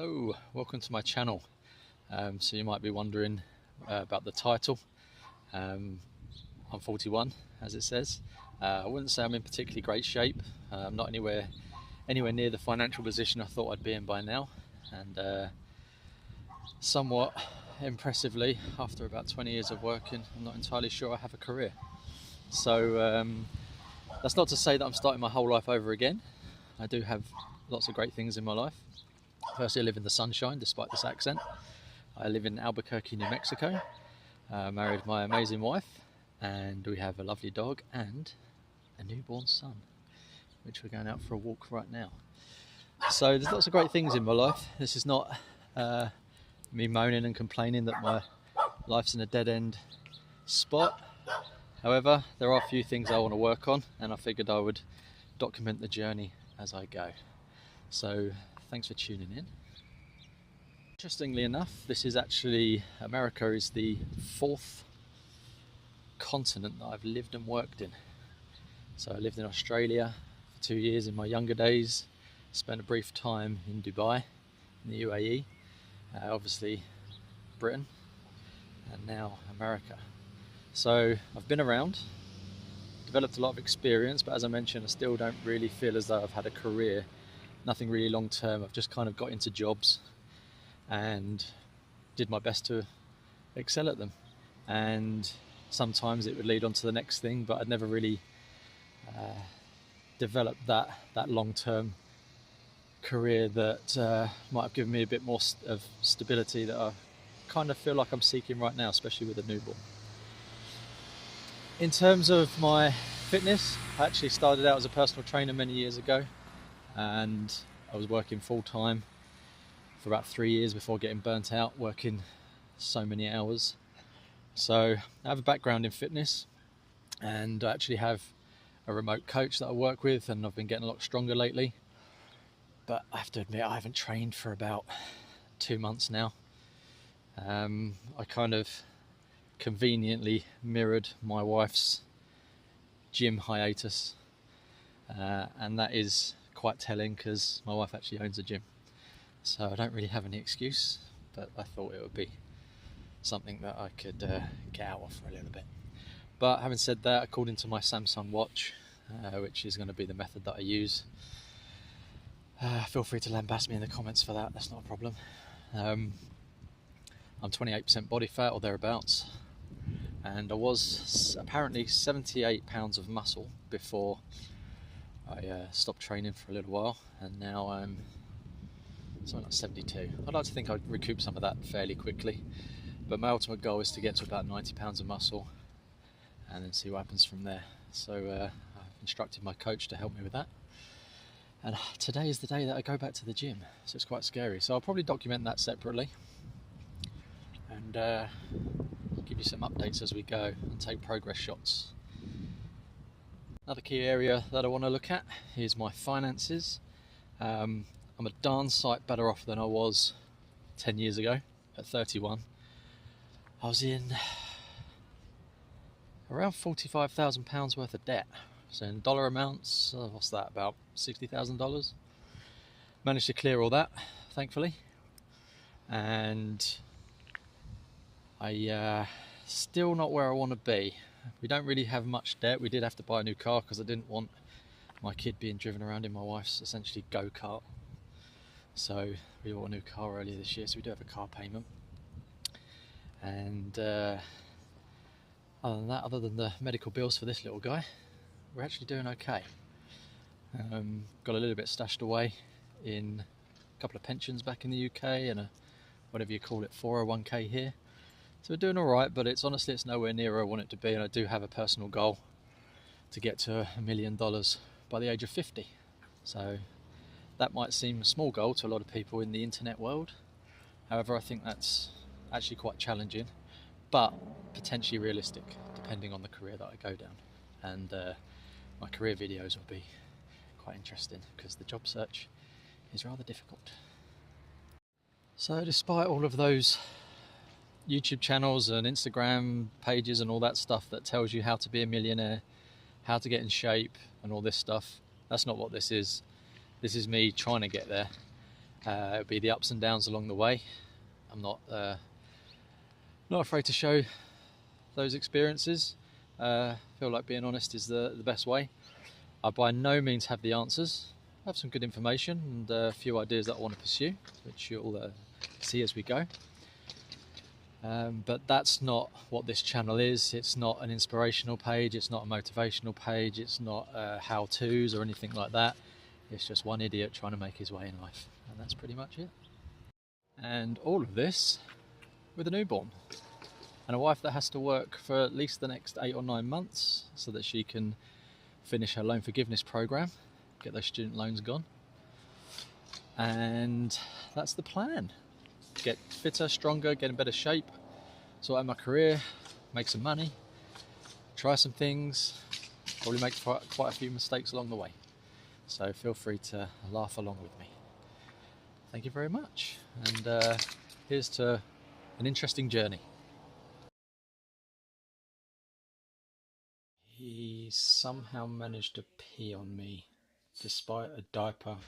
Hello, welcome to my channel. So you might be wondering about the title. I'm 41, as it says. I wouldn't say I'm in particularly great shape. I'm not anywhere near the financial position I thought I'd be in by now, and somewhat impressively, after about 20 years of working, I'm not entirely sure I have a career. So that's not to say that I'm starting my whole life over again. I do have lots of great things in my life. Firstly, I live in the sunshine despite this accent. I live in Albuquerque, New Mexico. Married my amazing wife, and we have a lovely dog and a newborn son, which we're going out for a walk right now. So there's lots of great things in my life. This is not me moaning and complaining that my life's in a dead-end spot. However, there are a few things I want to work on, and I figured I would document the journey as I go. So thanks for tuning in. Interestingly enough, America is the fourth continent that I've lived and worked in. So I lived in Australia for 2 years in my younger days, spent a brief time in Dubai, in the UAE, obviously Britain, and now America. So I've been around, developed a lot of experience, but as I mentioned, I still don't really feel as though I've had a career, nothing really long term. I've just kind of got into jobs and did my best to excel at them, and sometimes it would lead on to the next thing, but I'd never really developed that long-term career that might have given me a bit more of stability that I kind of feel like I'm seeking right now, especially with a newborn. In terms of my fitness, I actually started out as a personal trainer many years ago, and I was working full-time for about 3 years before getting burnt out working so many hours. So I have a background in fitness, and I actually have a remote coach that I work with, and I've been getting a lot stronger lately. But I have to admit, I haven't trained for about 2 months now. I kind of conveniently mirrored my wife's gym hiatus, and that is quite telling because my wife actually owns a gym. So I don't really have any excuse, but I thought it would be something that I could get out of for a little bit. But having said that, according to my Samsung watch, which is going to be the method that I use, feel free to lambast me in the comments for that, that's not a problem. I'm 28% body fat or thereabouts, and I was apparently 78 pounds of muscle before I stopped training for a little while, and now I'm something like 72. I'd like to think I'd recoup some of that fairly quickly, but my ultimate goal is to get to about 90 pounds of muscle and then see what happens from there. So I've instructed my coach to help me with that, and today is the day that I go back to the gym, so it's quite scary. So I'll probably document that separately and give you some updates as we go and take progress shots. Another key area that I want to look at is my finances. I'm a darn sight better off than I was 10 years ago at 31. I was in around £45,000 worth of debt. So in dollar amounts, what's that, about $60,000? Managed to clear all that, thankfully. And I still not where I want to be. We don't really have much debt. We did have to buy a new car because I didn't want my kid being driven around in my wife's essentially go-kart. So we bought a new car earlier this year, so we do have a car payment. And other than the medical bills for this little guy, we're actually doing okay. Got a little bit stashed away in a couple of pensions back in the UK and a, whatever you call it, 401k here. So we're doing all right, but it's nowhere near where I want it to be, and I do have a personal goal to get to $1 million by the age of 50. So that might seem a small goal to a lot of people in the internet world. However, I think that's actually quite challenging, but potentially realistic, depending on the career that I go down. And my career videos will be quite interesting because the job search is rather difficult. So despite all of those YouTube channels and Instagram pages and all that stuff that tells you how to be a millionaire, how to get in shape and all this stuff, that's not what this is. This is me trying to get there, It'll be the ups and downs along the way. I'm not afraid to show those experiences. Feel like being honest is the best way. I by no means have the answers. I have some good information and a few ideas that I want to pursue, which you'll see as we go. But that's not what this channel is. It's not an inspirational page, it's not a motivational page, it's not how-tos or anything like that. It's just one idiot trying to make his way in life, and that's pretty much it. And all of this with a newborn and a wife that has to work for at least the next 8 or 9 months so that she can finish her loan forgiveness program, get those student loans gone. And that's the plan. Get fitter, stronger, get in better shape, sort out my career, make some money, try some things, probably make quite a few mistakes along the way. So feel free to laugh along with me. Thank you very much, and here's to an interesting journey. He somehow managed to pee on me despite a diaper